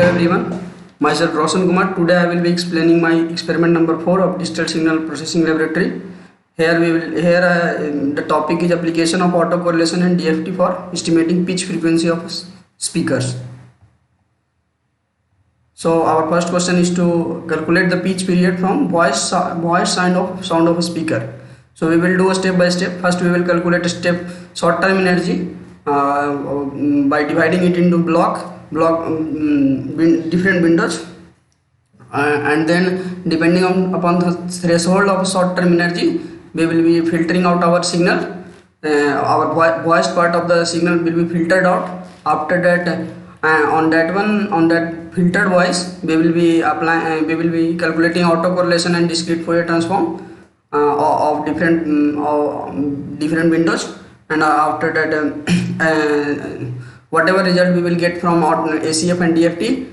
Hello everyone, myself Roshan Kumar. Today I will be explaining my experiment number 4 of Digital Signal Processing Laboratory. The topic is application of autocorrelation and DFT for estimating pitch frequency of speakers. So our first question is to calculate the pitch period from voice sound of a speaker. So we will do a step by step. First we will calculate a step short term energy by dividing it into different windows, and then depending upon the threshold of short term energy, we will be filtering out our signal. Our voice part of the signal will be filtered out. After that, on that filtered voice, we will be calculating autocorrelation and discrete Fourier transform of different windows, and after that whatever result we will get from ACF and DFT,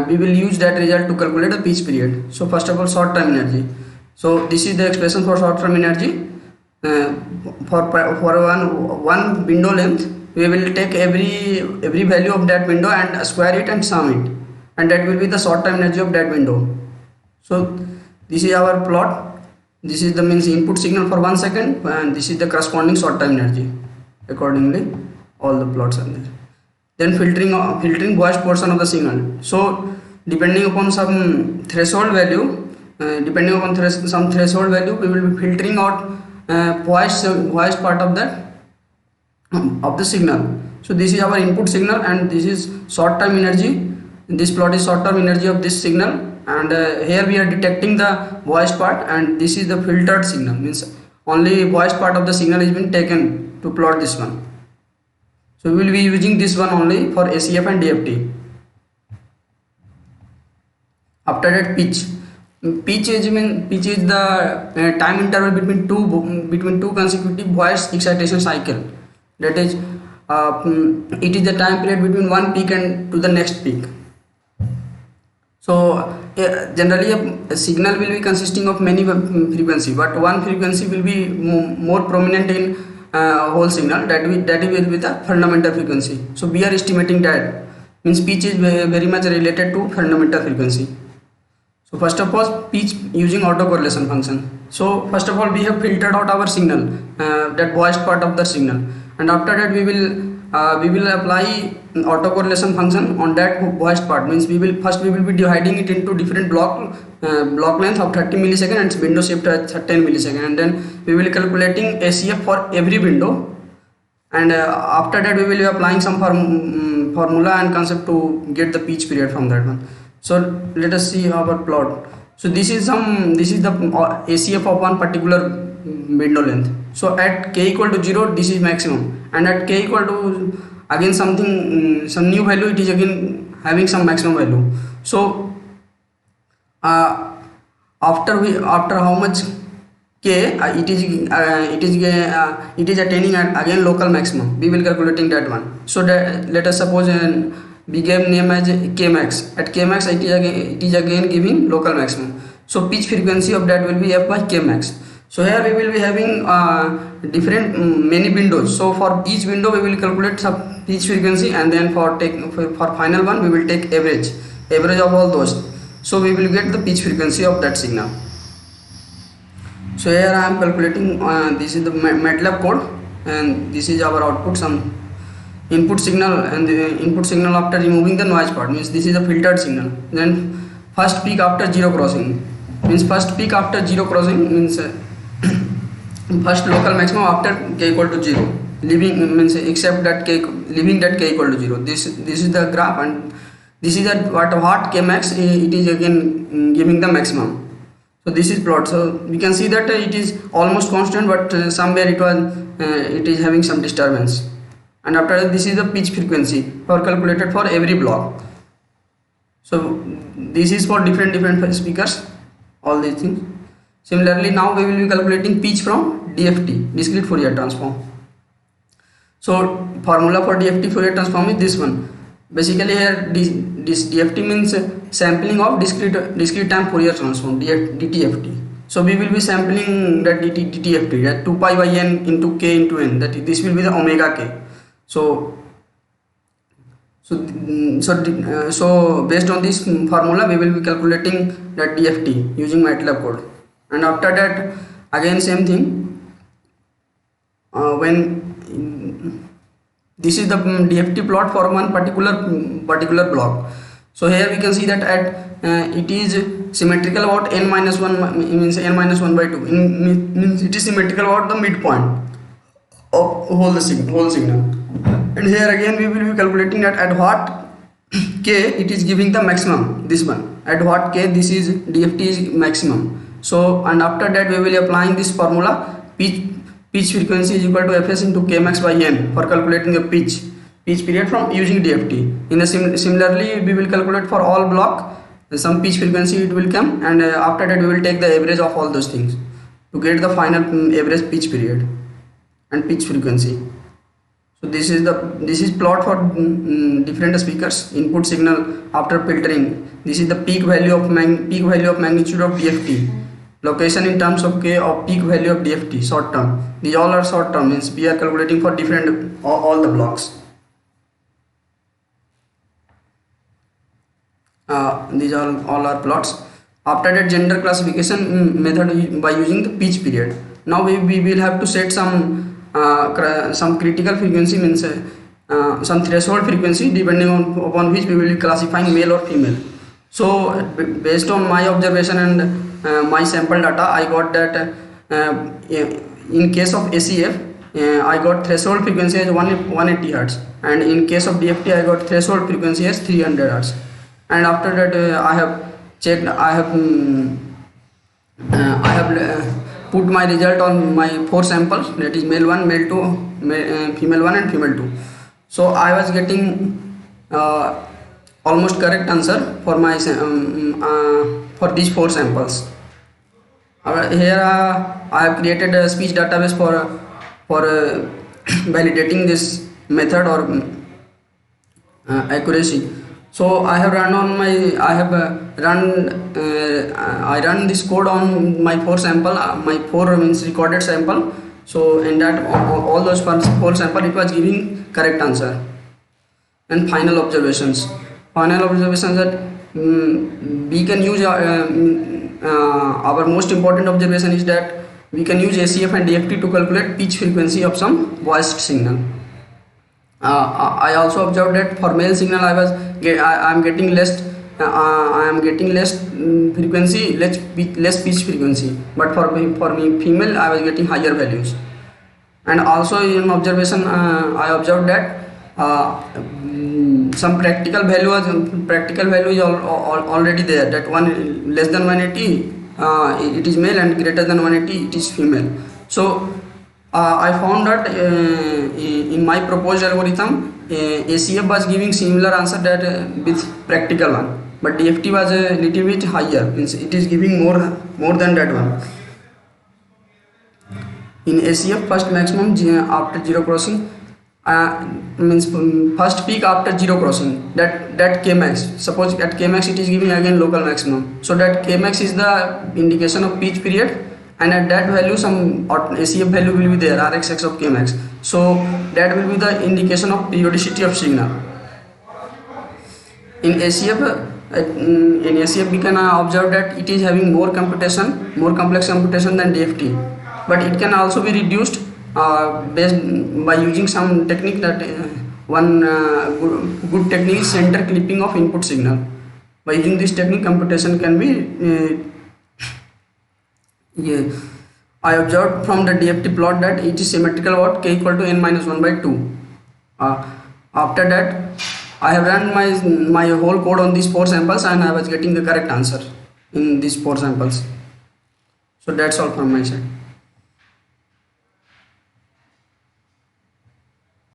we will use that result to calculate the pitch period. So first of all, short term energy. So this is the expression for short term energy. For one window length, we will take every value of that window and square it and sum it, and that will be the short term energy of that window. So this is our plot. This is the means input signal for 1 second, and this is the corresponding short term energy. Accordingly, all the plots are there. Then filtering voice portion of the signal. So depending upon some threshold value, we will be filtering out voice part of the signal. So this is our input signal, and this is short term energy. This plot is short term energy of this signal, and here we are detecting the voice part, and this is the filtered signal, means only voice part of the signal is been taken to plot this one. So we will be using this one only for ACF and DFT. After that, pitch is the time interval between two consecutive voice excitation cycle. That is, it is the time period between one peak and to the next peak. So generally a signal will be consisting of many frequency, but one frequency will be more prominent in whole signal, that will be the fundamental frequency. So we are estimating that, means pitch is very much related to fundamental frequency. So first of all, pitch using autocorrelation function. So first of all, we have filtered out our signal, that voice part of the signal, and after that we will apply autocorrelation function on that voice part. Means we will be dividing it into different block length of 30 millisecond and window shift at 10 millisecond, and then we will calculating ACF for every window, and after that we will be applying some formula and concept to get the pitch period from that one. So let us see our plot. So this is the ACF of one particular window length. So at k equal to 0, this is maximum, and at k equal to again some new value, it is again having some maximum value. So after how much k it is attaining again local maximum, we will calculating that one. So that let us suppose we gave name as kmax. At kmax it is again giving local maximum. So pitch frequency of that will be f by kmax. So here we will be having many windows. So for each window we will calculate some pitch frequency, and then for final one we will take average of all those. So we will get the pitch frequency of that signal. So here I am calculating. This is the MATLAB code, and this is our output, some input signal, and the input signal after removing the noise part, means this is the filtered signal. Then first peak after zero crossing, means first first local maximum after k equal to 0, leaving means except that leaving that k equal to 0. This is the graph, and this is what kmax it is again giving the maximum. So this is plot. So we can see that it is almost constant, but somewhere it is having some disturbance. And after that, this is the pitch frequency calculated for every block. So this is for different speakers, all these things. Similarly, now we will be calculating pitch from DFT, discrete Fourier transform. So formula for DFT Fourier transform is this one. Basically here this DFT means sampling of discrete time Fourier transform, DTFT. So we will be sampling that DTFT, that 2 pi by n into k into n, that this will be the omega k. So So based on this formula, we will be calculating that DFT using MATLAB code. And after that, again same thing. When this is the DFT plot for one particular block. So here we can see that it is symmetrical about n minus 1, means n minus 1 by 2, means it is symmetrical about the midpoint of whole signal. And here again we will be calculating that at what k it is giving the maximum, this one, at what k this is DFT is maximum. So and after that we will be applying this formula, pitch frequency is equal to fs into k max by n, for calculating the pitch period from using DFT. In the similarly we will calculate for all block some pitch frequency it will come, and after that we will take the average of all those things to get the final average pitch period and pitch frequency. So this is plot for different speakers input signal after filtering. This is the peak value of magnitude of DFT, location in terms of k of peak value of DFT, short term. These all are short term, means we are calculating for different all the blocks. These all are plots. After that, gender classification method by using the pitch period. Now we will have to set some critical frequency, means some threshold frequency, depending upon which we will be classifying male or female. So based on my observation and my sample data, I got that in case of ACF I got threshold frequency as 180 Hz, and in case of DFT I got threshold frequency as 300 Hz. And after that I have checked, I have put my result on my 4 samples, that is male 1, male 2, female 1 and female 2. So I was getting almost correct answer for my for these 4 samples. Here I have created a speech database for validating this method or accuracy. So I have run this code on my 4 sample, my 4 means recorded sample. So in that all those 4 sample it was giving correct answer. And final observations that we can use our most important observation is that we can use ACF and DFT to calculate pitch frequency of some voiced signal. I also observed that for male signal I am getting less frequency, less pitch frequency, but for me female I was getting higher values. And also in observation I observed that some practical value is already there, that one less than 180 it is male and greater than 180 it is female. So I found that in my proposed algorithm ACF was giving similar answer that with practical one, but DFT was a little bit higher, means it is giving more than that one. In ACF, first maximum after zero crossing means first peak after zero crossing, that k max, suppose at k max it is giving again local maximum, so that k max is the indication of pitch period, and at that value some ACF value will be there, RXX of k max, so that will be the indication of periodicity of signal. In ACF we can observe that it is having more complex computation than DFT, but it can also be reduced based by using some technique, that one good technique is center clipping of input signal. By using this technique computation can be I observed from the DFT plot that it is symmetrical about k equal to n minus 1 by 2. After that I have run my whole code on these 4 samples and I was getting the correct answer in these 4 samples. So that's all from my side.